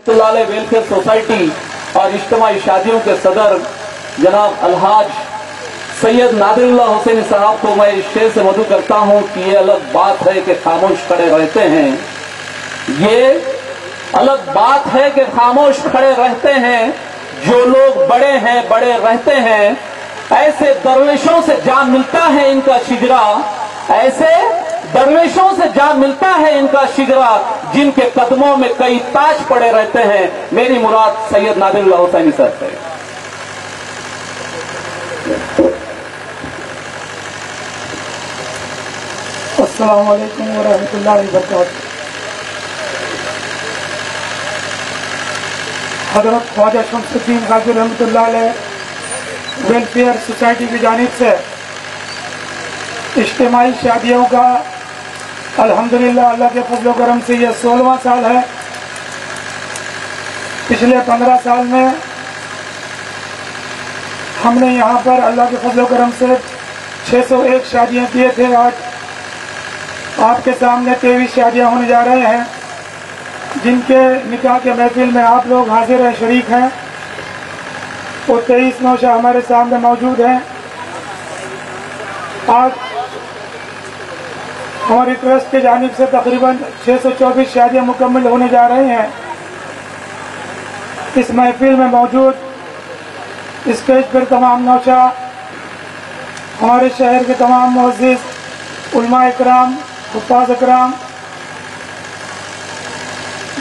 Welfare society और इज्तिमाई शादियों के सदर जनाब अलहाज सैयद नादिरुल्लाह हुसैनी साहब को मैं इस शेर से मदू करता हूं कि ये अलग बात है कि खामोश खड़े रहते हैं, ये अलग बात है कि खामोश खड़े रहते हैं। जो लोग बड़े हैं बड़े रहते हैं, ऐसे दरवेशों से जा मिलता है इनका शिजरा, ऐसे दरवेशों से जा मिलता है इनका शिजरा, जिनके कदमों में कई ताज पड़े रहते हैं। मेरी मुराद सैयद नादिरुल्लाह हुसैनी साहब से। अस्सलाम वालेकुम व रहमतुल्लाहि व बरकातहू। हज़रत ख्वाजा शम्सुद्दीन गाजी रहमतुल्लाह अलैह वेलफेयर सोसाइटी की जानिब से इज्तिमाई शादियों का अल्हम्दुलिल्लाह अल्लाह के फजल करम से यह 16वां साल है। पिछले 15 साल में हमने यहाँ पर अल्लाह के फजल करम से 601 शादियाँ किए थे। आज आपके सामने 23 शादियाँ होने जा रहे हैं, जिनके निकाह के महफिल में आप लोग हाजिर हैं, शरीक हैं। और 23 नौशा हमारे सामने मौजूद हैं। आज हमारी ट्रस्ट के जानिब से तकरीबन 624 शादियाँ मुकम्मल होने जा रहे हैं। इस महफिल में मौजूद स्टेज पर तमाम नौशा, हमारे शहर के तमाम मुअज़्ज़िज़, उलमा इकराम, हुफ़्फ़ाज़ इकराम,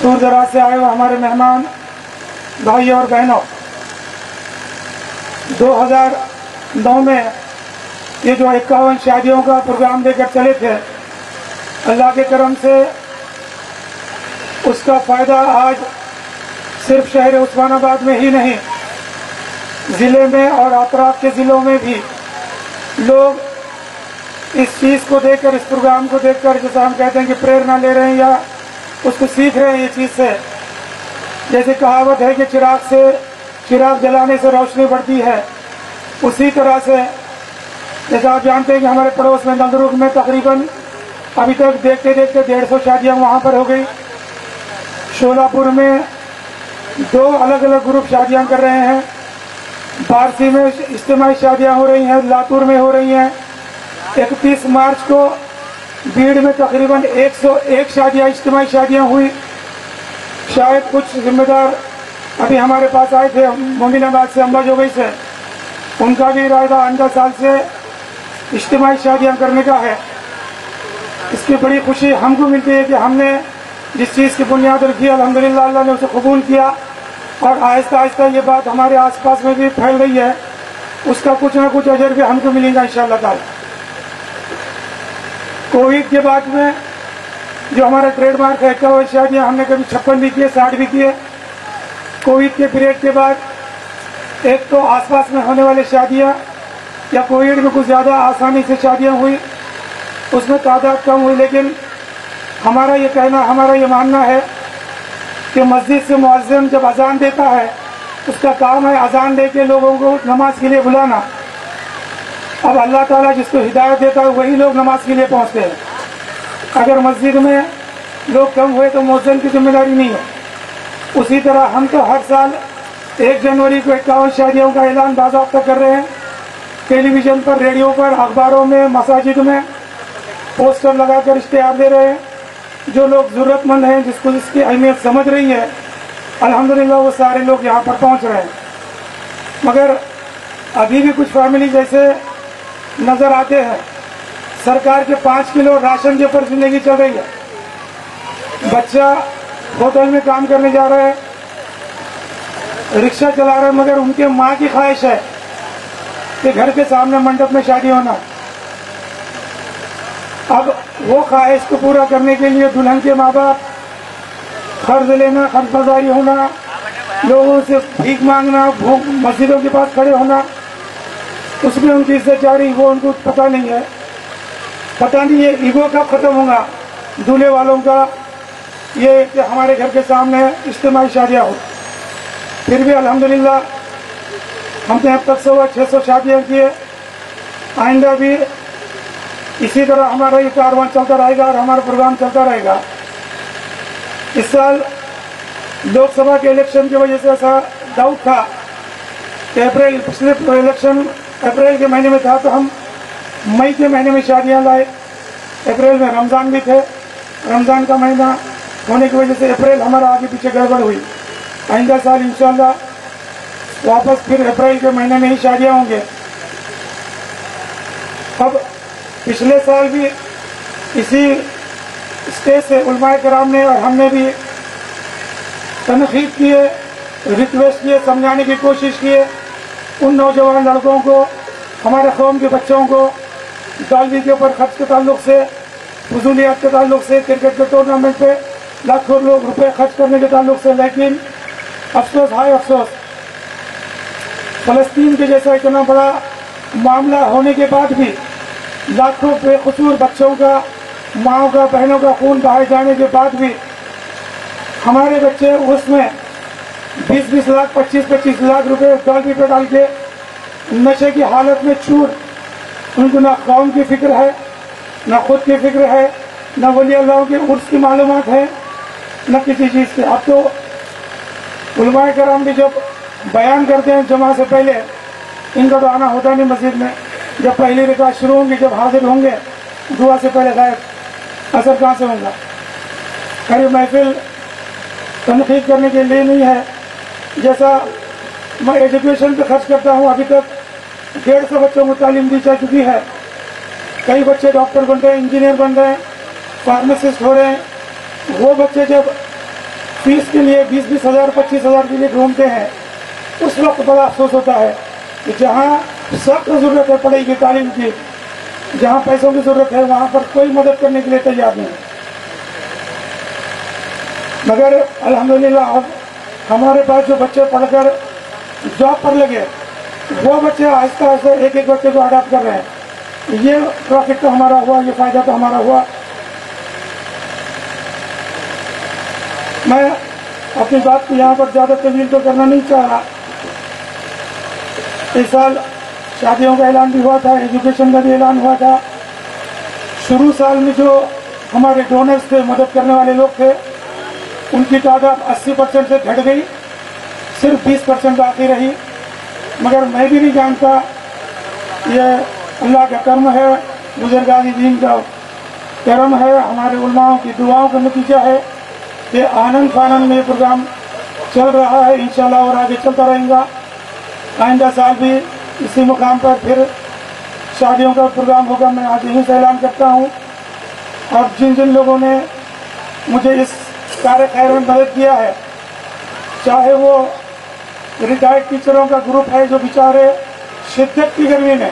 दूर दराज से आए हुए हमारे मेहमान भाई और बहनों, 2009 में ये जो 51 शादियों का प्रोग्राम लेकर चले थे, अल्लाह के करम से उसका फ़ायदा आज सिर्फ शहर उस्मानाबाद में ही नहीं, ज़िले में और अतराफ के ज़िलों में भी लोग इस चीज़ को देखकर, इस प्रोग्राम को देखकर, जैसा हम कहते हैं कि प्रेरणा ले रहे हैं या उसको सीख रहे हैं। ये चीज़ से जैसे कहावत है कि चिराग जलाने से रोशनी बढ़ती है, उसी तरह से जैसा आप जानते हैं कि हमारे पड़ोस में नलरुख में तकरीबन अभी तक देखते देखते 150 शादियाँ वहाँ पर हो गई। शोलापुर में 2 अलग अलग ग्रुप शादियाँ कर रहे हैं। बारसी में इज्तिमाई शादियाँ हो रही हैं, लातूर में हो रही हैं। 31 मार्च को भीड़ में तकरीबन 101 शादियाँ, इज्तिमाई शादियाँ हुई। शायद कुछ जिम्मेदार अभी हमारे पास आए थे मोमिनाबाद से, अम्बाजोगई से, उनका भी इरादा आइंदा साल से इज्तिमाई शादियाँ करने का है। इसकी बड़ी खुशी हमको मिलती है कि हमने जिस चीज़ की बुनियाद रखी, अल्हम्दुलिल्लाह अल्लाह ने उसे कबूल किया और आहिस्ता आहिस्ता ये बात हमारे आसपास में भी फैल रही है। उसका कुछ ना कुछ अजर भी हमको मिलेगा इंशाअल्लाह ताला। कोविड के बाद में जो हमारा ट्रेडमार्क है 51 शादियाँ, हमने कभी 56 भी किए, 60 भी किए। कोविड के पीरियड के बाद एक तो आसपास में होने वाली शादियाँ या कोविड में कुछ ज़्यादा आसानी से शादियाँ हुई, उसमें तादाद कम हुई। लेकिन हमारा ये कहना, हमारा ये मानना है कि मस्जिद से मुअज्जिन जब अजान देता है, उसका काम है अजान दे के लोगों को नमाज के लिए बुलाना। अब अल्लाह ताला जिसको हिदायत देता है वही लोग नमाज के लिए पहुंचते हैं। अगर मस्जिद में लोग कम हुए तो मुअज्जिन की जिम्मेदारी नहीं है। उसी तरह हम तो हर साल 1 जनवरी को 51 शादियों का ऐलान बाज़ाब्ता कर रहे हैं। टेलीविज़न पर, रेडियो पर, अखबारों में, मसाजिद में पोस्टर लगाकर इश्तिहार दे रहे हैं। जो लोग ज़रूरतमंद हैं, जिसको इसकी अहमियत समझ रही है, अल्हम्दुलिल्लाह वो सारे लोग यहाँ पर पहुँच रहे हैं। मगर अभी भी कुछ फैमिली जैसे नज़र आते हैं, सरकार के 5 किलो राशन के ऊपर जिंदगी चल रही है। बच्चा होटल में काम करने जा रहा है, रिक्शा चला रहा है, मगर उनके माँ की ख्वाहिश है कि घर के सामने मंडप में शादी होना। अब वो ख्वाहिश को पूरा करने के लिए दुल्हन के माँ बाप कर्ज लेना, कर्ज बाजारी होना, लोगों से भीख मांगना, भूख मस्जिदों के पास खड़े होना, उसमें उनकी इज्जत जारी, वो उनको पता नहीं है। पता नहीं ये ईगो कब खत्म होगा दूल्हे वालों का, ये कि हमारे घर के सामने इज्तिमाई शादियाँ हो। फिर भी अल्हम्दुलिल्लाह हमने अब तक 600 शादियाँ किए। आइंदा भी इसी तरह हमारा ये कारवां चलता रहेगा और हमारा प्रोग्राम चलता रहेगा। इस साल लोकसभा के इलेक्शन की वजह से ऐसा डाउट था कि पिछले इलेक्शन अप्रैल के महीने में था, तो हम मई के महीने में शादियां लाए। अप्रैल में रमज़ान भी थे, रमज़ान का महीना होने की वजह से अप्रैल हमारा आगे पीछे गड़बड़ हुई। आइंदा साल इंशाल्लाह वापस फिर अप्रैल के महीने में ही शादियां होंगे। अब पिछले साल भी इसी स्टेज से उलमाए कराम ने और हमने भी तनकीद किए, रिक्वेस्ट किए, समझाने की कोशिश किए उन नौजवान लड़कों को, हमारे कौम के बच्चों को दालवी के ऊपर खर्च के ताल्लुक से, फजूलियात के ताल्लुक से, क्रिकेट के टूर्नामेंट पे लाखों लोग रुपए खर्च करने के ताल्लुक से। लेकिन अफसोस, हाय अफसोस, फलस्तीन के जैसा इतना बड़ा मामला होने के बाद भी लाखों बेकसूर बच्चों का, माओ का, बहनों का खून बहाए जाने के बाद भी हमारे बच्चे उसमें 20-20 लाख, 25-25 लाख रुपए दालवी पे डाल के नशे की हालत में चूर, उनको ना कौम की फिक्र है, ना खुद की फिक्र है, ना वली अल्लाह के उर्स की मालूमात है, न किसी चीज़ की। अब तो उलमाए कराम भी जब बयान करते हैं जमा से पहले, इनका तो आना होता नहीं मस्जिद में। जब पहली रिकात शुरू होंगी, जब हाजिर होंगे दुआ से पहले, गायब, असर कहाँ से होगा। खैर, महफिल तनकीद करने के लिए नहीं है। जैसा मैं एजुकेशन पे खर्च करता हूँ, अभी तक 150 बच्चों को तालीम दी जा चुकी है। कई बच्चे डॉक्टर बन रहे हैं, इंजीनियर बन रहे हैं, फार्मासिस्ट हो रहे हैं। वो बच्चे जब फीस के लिए 20-20 हज़ार, 25 हज़ार के लिए ढूंढते हैं, उस वक्त बड़ा अफसोस होता है कि जहाँ सख्त जरूरत है पढ़ाई की, तालीम की, जहाँ पैसों की जरूरत है, वहाँ पर कोई मदद करने के लिए तैयार नहीं। मगर अल्हम्दुलिल्लाह अब हमारे पास जो बच्चे पढ़कर जॉब पर लगे, वो बच्चे आहिस्ता आहिस्ता एक एक बच्चे को अडॉप्ट कर रहे हैं। ये प्रॉफिट तो हमारा हुआ, ये फायदा तो हमारा हुआ। मैं अपनी बात को यहाँ पर ज्यादा तवील तो करना नहीं चाह रहा। इस साल शादियों का ऐलान भी हुआ था, एजुकेशन का भी ऐलान हुआ था। शुरू साल में जो हमारे डोनर्स थे, मदद करने वाले लोग थे, उनकी तादाद 80% से घट गई, सिर्फ 20% बाकी रही। मगर मैं भी नहीं जानता, ये अल्लाह का कर्म है, बुजुर्गानी दीन का कर्म है, हमारे उलमाओं की दुआओं का नतीजा है। ये आनंद फानंद में प्रोग्राम चल रहा है इंशाल्लाह, और आगे चलता रहेगा। आइंदा साल भी इसी मुकाम पर फिर शादियों का प्रोग्राम होगा। मैं आज यहीं से ऐलान करता हूँ। और जिन जिन लोगों ने मुझे इस कार्य खैर में मदद किया है, चाहे वो रिटायर्ड टीचरों का ग्रुप है जो बेचारे शिद्दत की गर्मी में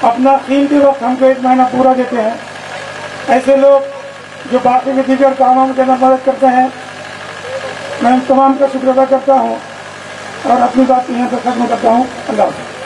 अपना कीमती वक्त हमको 1 महीना पूरा देते हैं, ऐसे लोग जो बाकी के दीगर कामों के अंदर मदद करते हैं, मैं उन तमाम का शुक्र अदा करता हूँ और अपनी बात यहाँ पर खत्म करता हूँ। अल्लाह हाफ़िज़।